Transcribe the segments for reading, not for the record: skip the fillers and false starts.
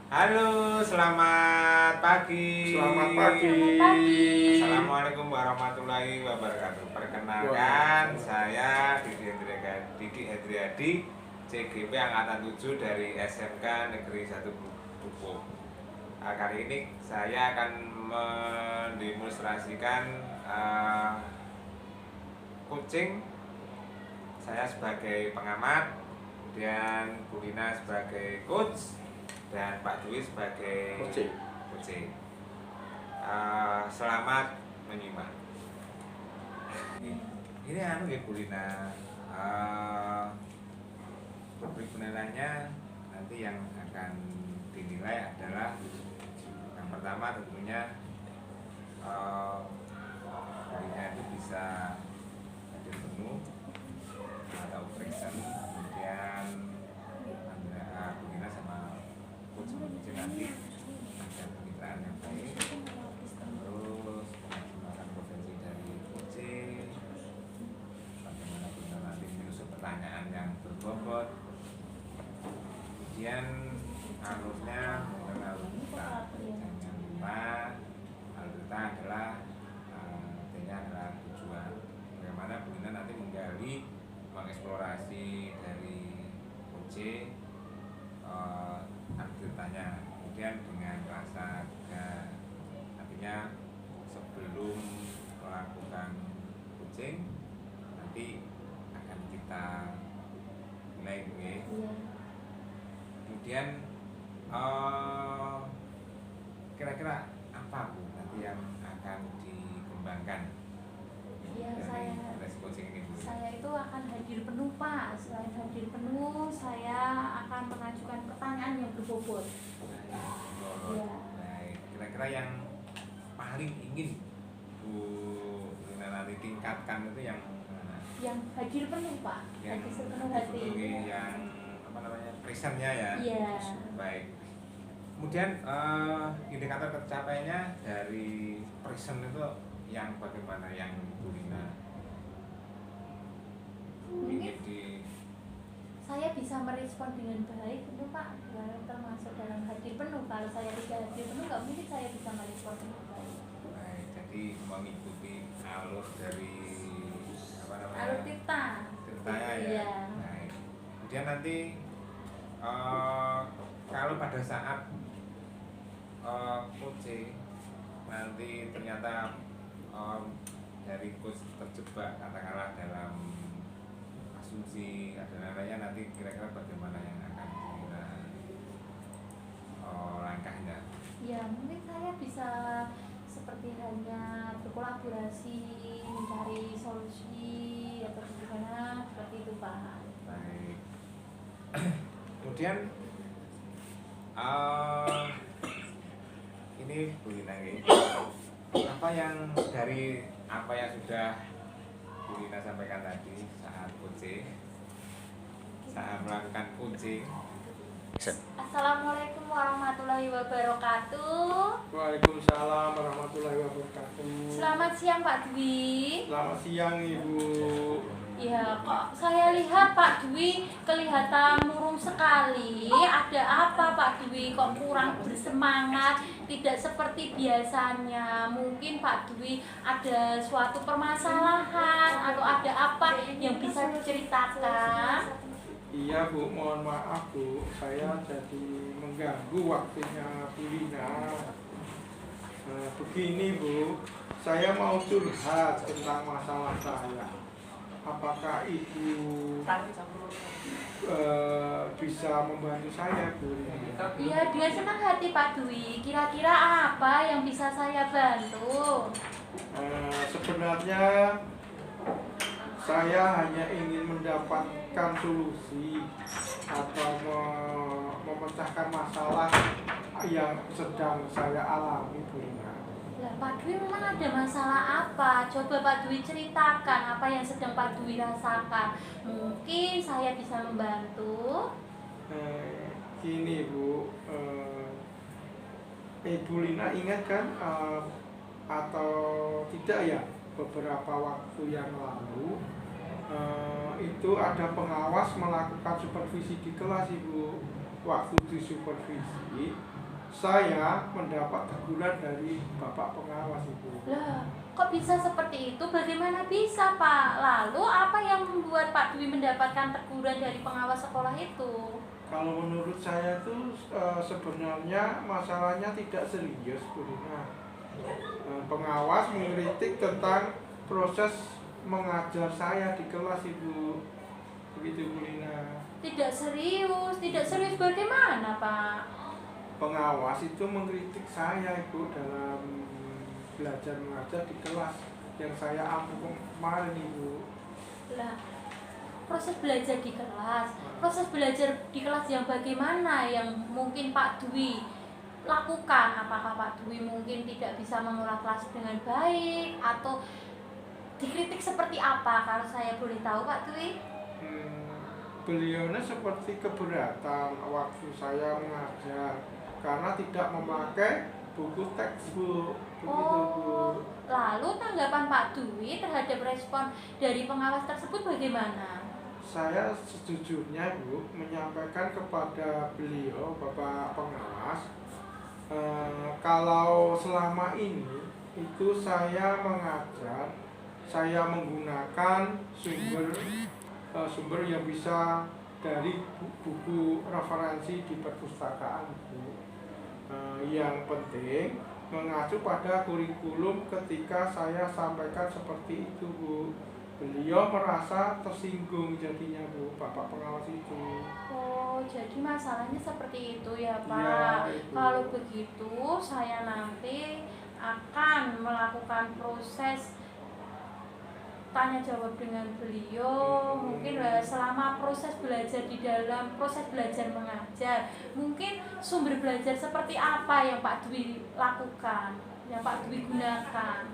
Halo, selamat pagi. Selamat pagi. Selamat pagi. Assalamualaikum warahmatullahi wabarakatuh. Perkenalkan, saya Didi Hedriadi, CGP Angkatan 7 dari SMK Negeri 1 Pupuk. Kali ini saya akan mendemonstrasikan kucing. Saya sebagai pengamat, kemudian Bu Lina sebagai coach, dan Pak Dwi sebagai kucing. Selamat menyimak. Ini ya Bu Lina. Rubrik penilaiannya nanti yang akan dinilai adalah yang pertama tentunya dirinya itu bisa hadir penuh atau present, kemudian Bu Lina sama coach nanti ada kemitraan yang baik, terus memaksimalkan potensi dari coaching, bagaimana kita nanti menyusun pertanyaan yang berbobot, kemudian alurnya adalah alur kita. Jangan lupa alur kita adalah artinya adalah tujuan, bagaimana Bu Lina nanti menggali, mengeksplorasi dari coaching aktivitasnya, kemudian dengan rasa juga, artinya sebelum melakukan coaching nanti akan kita nilai ya. Kemudian kira-kira apa Bu nanti yang akan dikembangkan dari coaching ini Bu? Saya itu akan hadir penuh Pak. Selain hadir penuh, saya akan mengajukan pertanyaan yang berbobot. Baik. Kira-kira yang paling ingin Bu Lina nanti tingkatkan itu yang mana? Yang hadir penuh Pak. Yang hadir sepenuh hati. Yang apa namanya, presentnya ya. Iya. Baik. Kemudian indikator tercapainya dari present itu yang bagaimana yang Bu Lina ingin di? Saya bisa merespon dengan baik itu Pak, termasuk dalam hadir penuh. Kalau saya tidak hadir penuh, nggak mungkin saya bisa merespon dengan baik. Baik, jadi mengikuti alur dari apa namanya? Alur kita. Ceritanya ya. Iya. Baik. Kemudian nanti kalau pada saat coaching nanti ternyata dari coach terjebak katakanlah dalam asumsi ada namanya, nanti kira-kira bagaimana yang akan kita langkahnya? Ya mungkin saya bisa seperti hanya berkolaborasi mencari solusi atau bagaimana seperti itu Pak. Baik. Kemudian ini Bu Lina, apa yang dari apa yang sudah Bu Lina sampaikan tadi saat coaching, saat melakukan coaching. Assalamualaikum warahmatullahi wabarakatuh. Waalaikumsalam warahmatullahi wabarakatuh. Selamat siang Pak Dwi. Selamat siang Ibu. Ya, kok saya lihat Pak Dwi kelihatan murung sekali. Ada apa Pak Dwi? Kok kurang bersemangat, tidak seperti biasanya? Mungkin Pak Dwi ada suatu permasalahan atau ada apa yang bisa diceritakan? Iya Bu, mohon maaf Bu, saya jadi mengganggu waktunya Bu Lina. Begini Bu, saya mau curhat tentang masalah saya. Apakah Ibu bisa membantu saya Bu? Iya, dia senang hati Pak Dwi. Kira-kira apa yang bisa saya bantu? Sebenarnya saya hanya ingin mendapatkan solusi atau memecahkan masalah yang sedang saya alami Bu Lina. Lah, Pak Dwi memang ada masalah apa? Coba Pak Dwi ceritakan apa yang sedang Pak Dwi rasakan. Mungkin saya bisa membantu. Gini Bu, Ibu Lina ingat kan atau tidak ya, beberapa waktu yang lalu itu ada pengawas melakukan supervisi di kelas Ibu. waktu disupervisi saya mendapat teguran dari Bapak pengawas itu. Lah, kok bisa seperti itu? Bagaimana bisa, Pak? Lalu apa yang membuat Pak Dwi mendapatkan teguran dari pengawas sekolah itu? Kalau menurut saya tuh sebenarnya masalahnya tidak serius, Bu Rina. Pengawas mengkritik tentang proses mengajar saya di kelas, Ibu. Begitu, Bu Rina. Tidak serius bagaimana, Pak? Pengawas itu mengkritik saya, Ibu, dalam belajar mengajar di kelas yang saya ampu kemarin, Ibu. Lah, proses belajar di kelas yang bagaimana yang mungkin Pak Dwi lakukan? Apakah Pak Dwi mungkin tidak bisa mengelola kelas dengan baik atau dikritik seperti apa? Kalau saya boleh tahu, Pak Dwi. Beliaunya seperti keberatan waktu saya mengajar karena tidak memakai buku textbook. Begitu, Bu. Lalu tanggapan Pak Dwi terhadap respon dari pengawas tersebut bagaimana? Saya sejujurnya, Bu, menyampaikan kepada beliau, Bapak pengawas, kalau selama ini itu saya mengajar, saya menggunakan sumber yang bisa dari buku referensi di perpustakaan, Bu. Yang penting mengacu pada kurikulum ketika saya sampaikan seperti itu, Bu. Beliau merasa tersinggung jadinya, Bu, Bapak pengawas itu. Oh, jadi masalahnya seperti itu ya, Pak. Iya, Ibu. Kalau begitu, saya nanti akan melakukan proses tanya jawab dengan beliau. Mungkin selama proses belajar di dalam proses belajar mengajar, mungkin sumber belajar seperti apa yang Pak Dwi lakukan, yang Pak Dwi gunakan.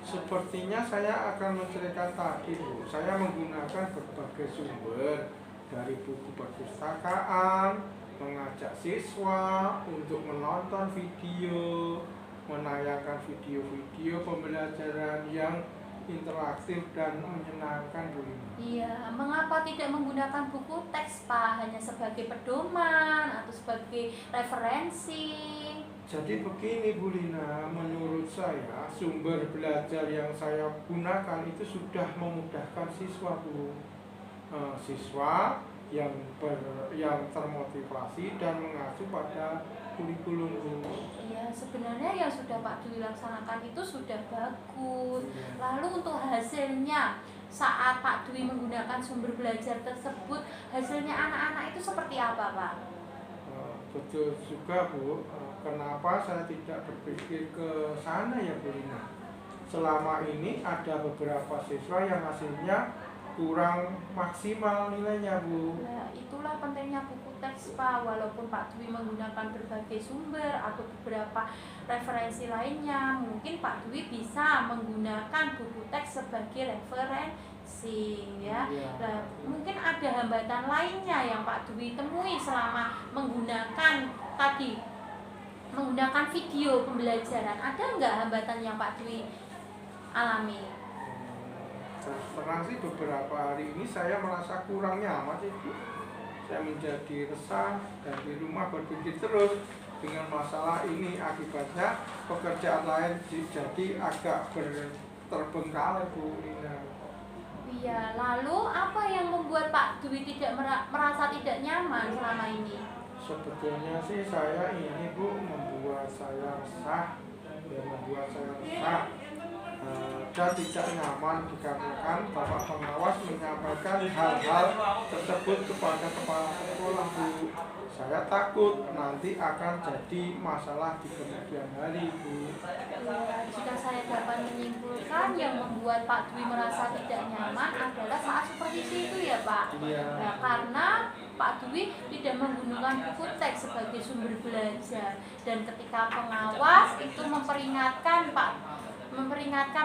Sepertinya saya akan menceritakan tadi, Bu. Saya menggunakan berbagai sumber dari buku perpustakaan, mengajak siswa untuk menonton video, menayangkan video-video pembelajaran yang interaktif dan menyenangkan, Bu. Iya, mengapa tidak menggunakan buku teks, Pak? Hanya sebagai pedoman atau sebagai referensi? Jadi begini, Bu Lina, menurut saya sumber belajar yang saya gunakan itu sudah memudahkan siswa, Bu. Siswa yang termotivasi dan mengacu pada kurikulum, Bu. Iya, sebenarnya yang sudah Pak Dwi laksanakan itu sudah bagus. Lalu untuk hasilnya saat Pak Dwi menggunakan sumber belajar tersebut, hasilnya anak-anak itu seperti apa, Pak? Betul juga, Bu. Kenapa saya tidak berpikir ke sana ya, Bu Lina? Selama ini ada beberapa siswa yang hasilnya kurang maksimal nilainya, Bu. Nah, itulah pentingnya buku teks, Pak. Walaupun Pak Dwi menggunakan berbagai sumber atau beberapa referensi lainnya, mungkin Pak Dwi bisa menggunakan buku teks sebagai referensi, ya. Nah, mungkin ada hambatan lainnya yang Pak Dwi temui selama menggunakan video pembelajaran. Ada nggak hambatan yang Pak Dwi alami? Terus terang sih beberapa hari ini saya merasa kurang nyaman sih, Bu. Saya menjadi resah dan di rumah berpikir terus dengan masalah ini, akibatnya pekerjaan lain jadi agak terbengkalai, Bu Lina. Iya, lalu apa yang membuat Pak Dwi tidak merasa tidak nyaman selama ini? Sebetulnya sih saya ini, Bu, membuat saya resah dan tidak nyaman dikarenakan Bapak pengawas menyampaikan hal-hal tersebut kepada kepala sekolah, Bu. Saya takut nanti akan jadi masalah di kemudian hari, Bu. Ya, jika saya dapat menyimpulkan yang membuat Pak Dwi merasa tidak nyaman adalah saat supervisi itu ya, Pak. Iya. Nah, karena Pak Dwi tidak menggunakan buku teks sebagai sumber belajar, dan ketika pengawas itu memperingatkan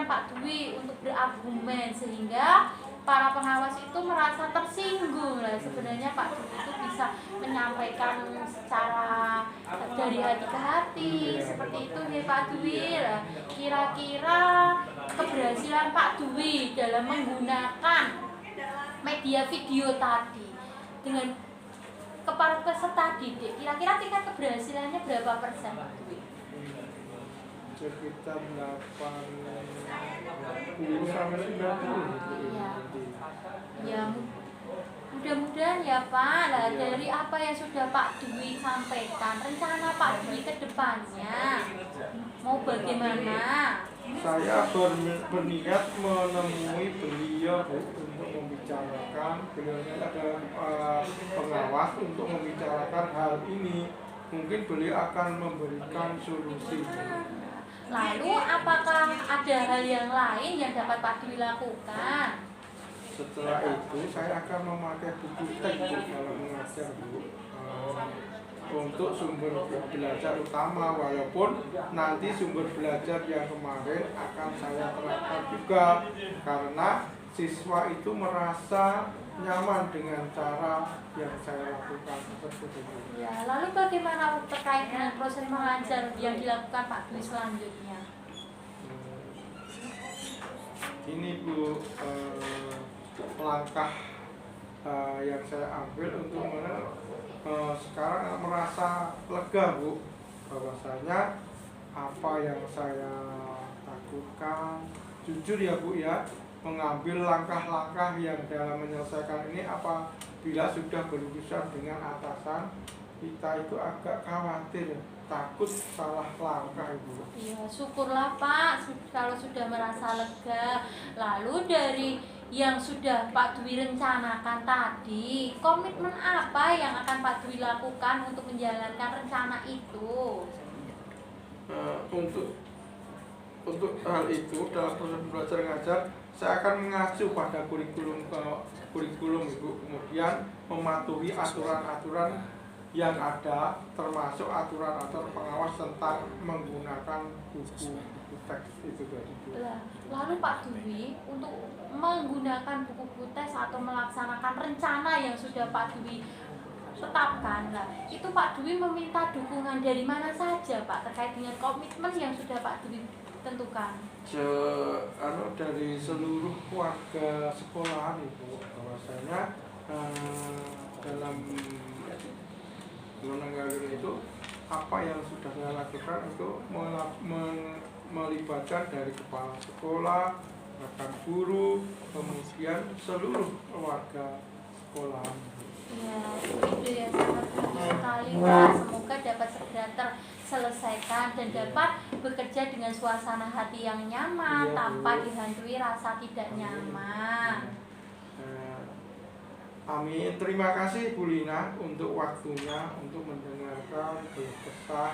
Pak Dwi untuk berargumen, sehingga para pengawas itu merasa tersinggung. Lah, sebenarnya Pak Dwi itu bisa menyampaikan secara dari hati ke hati seperti itu ya, Pak Dwi. Lah, kira-kira keberhasilan Pak Dwi dalam menggunakan media video tadi dengan para peserta didik, kira-kira tingkat keberhasilannya berapa persen Pak Dwi? Sekitar 80 sampai 90 gitu. Iya. Ya, mudah-mudahan ya Pak. Lah dari apa yang sudah Pak Dwi sampaikan, rencana Pak Dwi ke depannya mau bagaimana? Saya berniat menemui beliau Bu, untuk membicarakan, beliaunya ada pengawas untuk membicarakan hal ini. Mungkin beliau akan memberikan solusi. Lalu apakah ada hal yang lain yang dapat Pak Dwi lakukan? Setelah itu saya akan memakai buku teks Bu, kalau mengajar Bu, untuk sumber belajar utama, walaupun nanti sumber belajar yang kemarin akan saya terapkan juga, karena siswa itu merasa nyaman dengan cara yang saya lakukan seperti itu. Ya, lalu bagaimana terkait dengan proses mengajar yang dilakukan Pak Dwi selanjutnya? Ini Bu, langkah yang saya ambil untuk sekarang merasa lega Bu, bahwasanya apa yang saya takutkan, jujur ya Bu ya, mengambil langkah-langkah yang dalam menyelesaikan ini apabila sudah berurusan dengan atasan, kita itu agak khawatir, takut salah langkah Ibu. Ya, syukurlah Pak kalau sudah merasa lega. Lalu dari yang sudah Pak Dwi rencanakan tadi, komitmen apa yang akan Pak Dwi lakukan untuk menjalankan rencana itu? Untuk hal itu dalam proses belajar ngajar, saya akan mengacu pada kurikulum Ibu, kemudian mematuhi aturan-aturan yang ada, termasuk aturan-aturan pengawas tentang menggunakan buku teks itu tadi Bu. Lalu Pak Dwi untuk menggunakan buku teks atau melaksanakan rencana yang sudah Pak Dwi tetapkan, itu Pak Dwi meminta dukungan dari mana saja Pak terkait dengan komitmen yang sudah Pak Dwi tentukan? Dari seluruh warga sekolahan Ibu, bahwasanya dalam menanggapi itu apa yang sudah saya lakukan itu melibatkan dari kepala sekolah, rekan guru, kemudian seluruh warga sekolahan. Ya, itu yang sangat bagus sekali Pak. Semoga dapat segera terselesaikan dan dapat bekerja dengan suasana hati yang nyaman, iya, tanpa Bu, dihantui rasa tidak nyaman. Amin. Terima kasih Bu Lina untuk waktunya untuk mendengarkan keluh kesah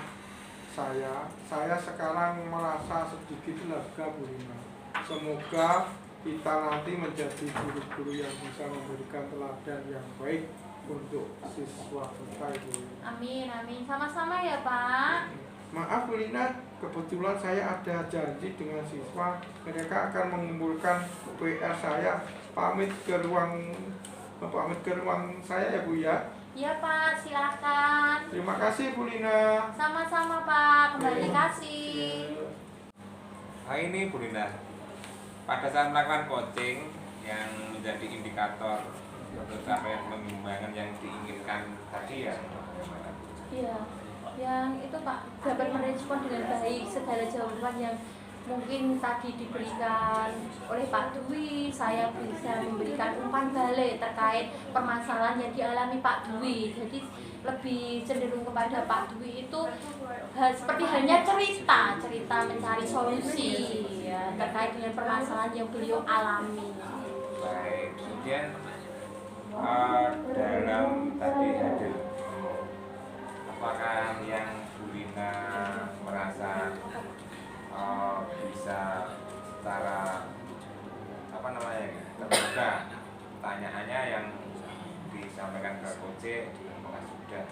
saya. Saya sekarang merasa sedikit lega Bu Lina. Semoga kita nanti menjadi guru-guru yang bisa memberikan teladan yang baik untuk siswa kita itu. Amin, amin. Sama-sama ya Pak. Maaf Bu Lina, kebetulan saya ada janji dengan siswa. Mereka akan mengumpulkan PR saya. Pamit ke ruang saya ya Bu ya. Iya Pak, silakan. Terima kasih Bu Lina. Sama-sama Pak, kembali kasih. Nah ini Bu Lina, pada saat melakukan coaching yang menjadi indikator untuk capaian pengembangan yang diinginkan tadi ya bagaimana? Iya, yang itu Pak dapat merespon dengan baik segala jawaban yang mungkin tadi diberikan oleh Pak Dwi. Saya bisa memberikan umpan balik terkait permasalahan yang dialami Pak Dwi. Jadi lebih cenderung kepada Pak Dwi itu seperti hanya cerita mencari solusi ya, terkait dengan permasalahan yang beliau alami. Baik, kemudian dalam tadi hadir, apakah yang Bu Lina merasa bisa secara terbuka pertanyaannya yang disampaikan ke Koce, apakah sudah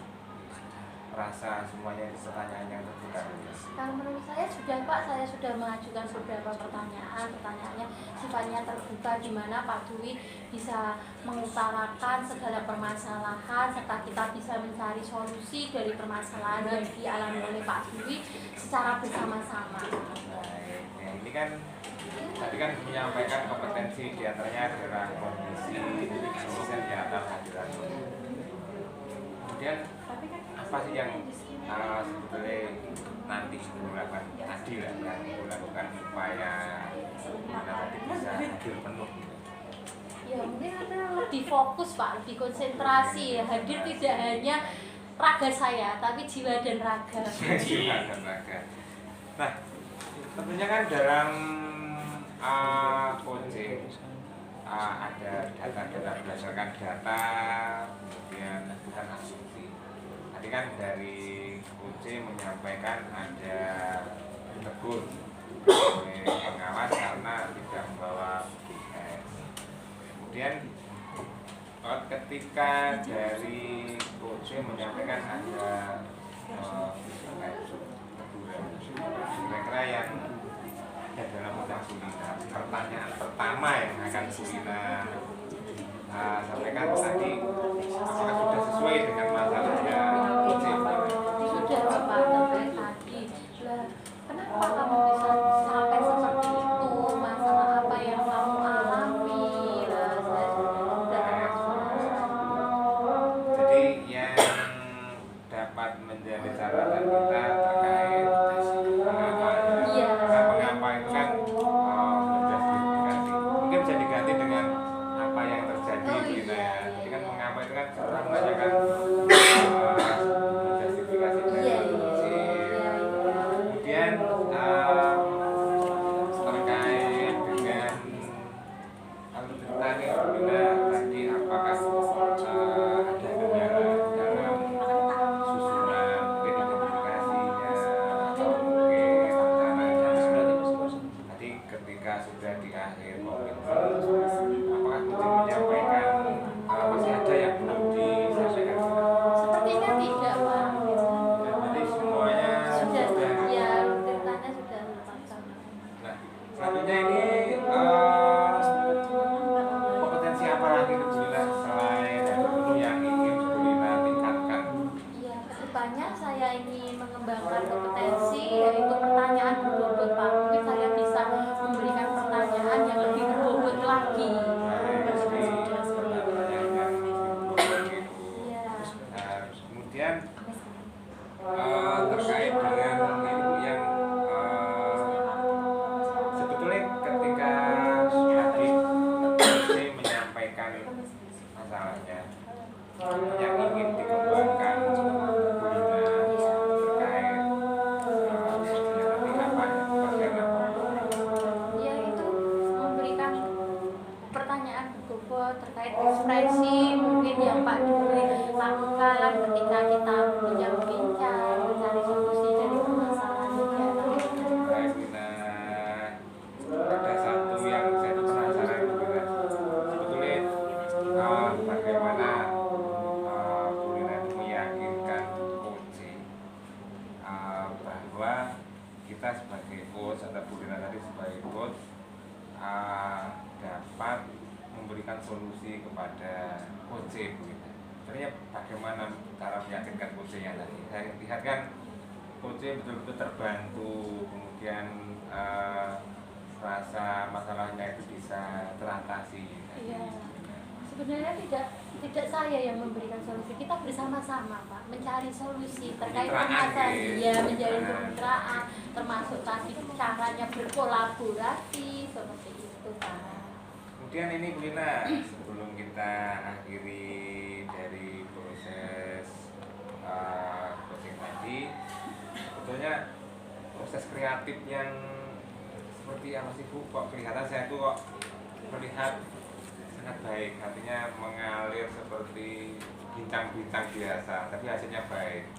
merasa semuanya pertanyaan yang terbuka? Kalau menurut saya sudah Pak, saya sudah mengajukan beberapa pertanyaannya sifatnya terbuka, di mana Pak Dwi bisa mengutarakan segala permasalahan serta kita bisa mencari solusi dari permasalahan yang dialami oleh Pak Dwi secara bersama-sama. Baik, ya ini kan tadi kan menyampaikan kompetensi diantaranya adalah kondisi dosen di atas hadiran. Kemudian apa sih yang sebetulnya nanti dilakukan adil kan, melakukan supaya nanti bisa hadir penuh gitu. Ya mungkin ada lebih fokus Pak, lebih konsentrasi, hadir tidak hanya raga saya, tapi jiwa dan raga. Jiwa dan raga. Nah, tentunya kan dalam coaching ada data-data berdasarkan data, kemudian bukan asumsi. Tadi kan dari coaching menyampaikan ada ditegur oleh pengawas karena tidak membawa BS. Kemudian ketika dari coaching menyampaikan ada teguran, kira-kira yang dalam undang Sulina, pertanyaan pertama yang akan Sulina sampaikan tadi, apakah sudah sesuai dengan masalahnya coaching? Sudah Bapak, sampai tadi lah, kenapa kamu bisa sampai seperti itu, masalah apa yang kamu alami lah, saya Jadi yang dapat menjadi catatan kita terkait mengapa. Iya. Karena mengapa itu kan sudah diganti. Mungkin bisa diganti dengan apa yang terjadi Oh, gitu iya, ya. iya, Jadi kan iya. mengapa itu kan setelah menanyakan justifikasi dari Iya, iya, coaching. iya, iya. Kemudian terkait dengan kalau tadi tadi apakah ada kendala dalam susunan mungkin identifikasinya atau mungkin rencananya. Tadi ketika sudah di akhir komitmen, apakah coaching menyampaikan masih ada yang belum disampaikan? Sepertinya tidak Pak. Jadi semuanya Sudah, sudah. ya ceritanya sudah lengkap. Nah, selanjutnya ini kompetensi apa lagi Bulina selain itu yang ingin Bulina tingkatkan? Ya, kedepannya saya ingin mengembangkan kompetensi yaitu pertanyaan berbobot Pak. Mungkin saya bisa memberikan pertanyaan yang lebih berbobot lagi. Iya. Kemudian terkait dengan ibu yang sebetulnya ketika tadi saya menyampaikan masalahnya yang ingin dikembangkan Bulina terkait nanti apa bagian apa? Ya itu memberikan pertanyaan berbobot terkait ekspresi mungkin yang Pak Dwi lakukan ketika kita bincang-bincang mencari solusi dari permasalahan yang Baik, Bulina, ada satu yang saya penasaran Bulina. Sebetulnya bagaimana Bulina itu meyakinkan coaching bahwa kita sebagai coach atau Bulina tadi sebagai coach dapat memberikan solusi kepada coaching begitu. Sebenarnya bagaimana cara meyakinkan coaching yang tadi? Saya lihat kan coaching betul-betul terbantu, kemudian rasa masalahnya itu bisa teratasi. Iya. Sebenarnya tidak saya yang memberikan solusi, kita bersama-sama Pak mencari solusi terkait Kemitraan, permasalahan ya. dia menjalin kemitraan termasuk tadi caranya berkolaborasi seperti itu Pak. Kemudian ini Bulina, sebelum kita akhiri dari proses coaching tadi, sebetulnya proses kreatif yang seperti apa sih Bu? Kok kelihatan saya tuh kok melihat sangat baik, artinya mengalir seperti bintang-bintang biasa, tapi hasilnya baik.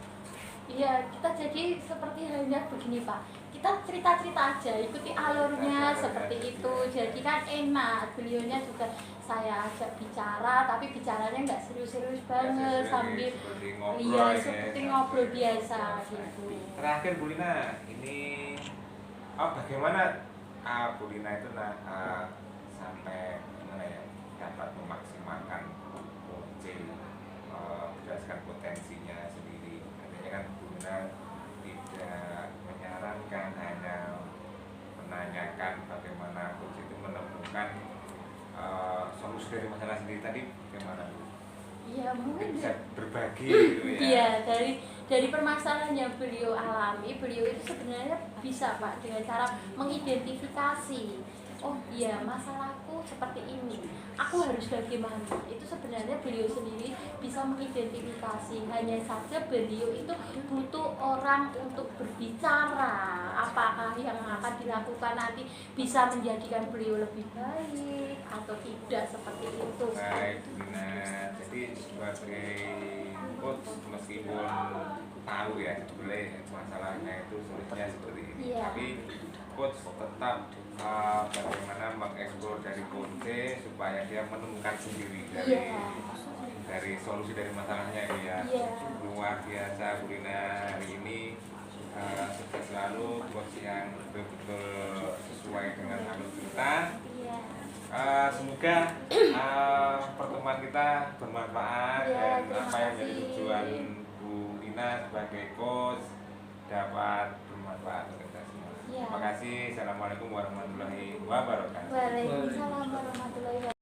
Iya, kita jadi seperti halnya begini Pak. Kita cerita-cerita aja, ikuti alurnya seperti itu. Jadi kan enak. Beliaunya juga saya ajak bicara, tapi bicaranya nggak serius-serius banget sambil seperti ngobrol, iya ya. seperti ngobrol biasa gitu. Terakhir Bulina, ini bagaimana Bulina itu sampai gimana ya dapat memaksimalkan coaching berdasarkan potensinya sendiri. Artinya kan Bulina tidak menyarankan, hanya menanyakan bagaimana coach itu menemukan solusi dari masalah sendiri tadi bagaimana Bu? Ya mungkin bisa berbagi gitu ya. iya, dari permasalahan yang beliau alami, beliau itu sebenarnya bisa Pak dengan cara mengidentifikasi. Oh iya, masalahku seperti ini. Aku harus bagaimana? Itu sebenarnya beliau sendiri bisa mengidentifikasi. Hanya saja beliau itu butuh orang untuk berbicara. Apakah yang akan dilakukan nanti bisa menjadikan beliau lebih baik atau tidak seperti itu. Baik, Dina. Jadi sebagai coach meskipun tahu ya sebenarnya masalahnya itu sulitnya seperti ini, Iya. tapi coach tetap bagaimana mengeksplor dari coach supaya dia menemukan sendiri Iya. dari solusi dari masalahnya ini ya. Iya. Luar biasa Bu Lina hari ini, sukses selalu coach yang betul-betul sesuai dengan alur kita. Iya. Semoga pertemuan kita bermanfaat Ya, dan terima apa yang jadi kasih. tujuan Bu Lina sebagai coach dapat bermanfaat untuk kita semua. Ya. Terima kasih. Assalamualaikum warahmatullahi wabarakatuh. Waalaikumsalam warahmatullahi wabarakatuh.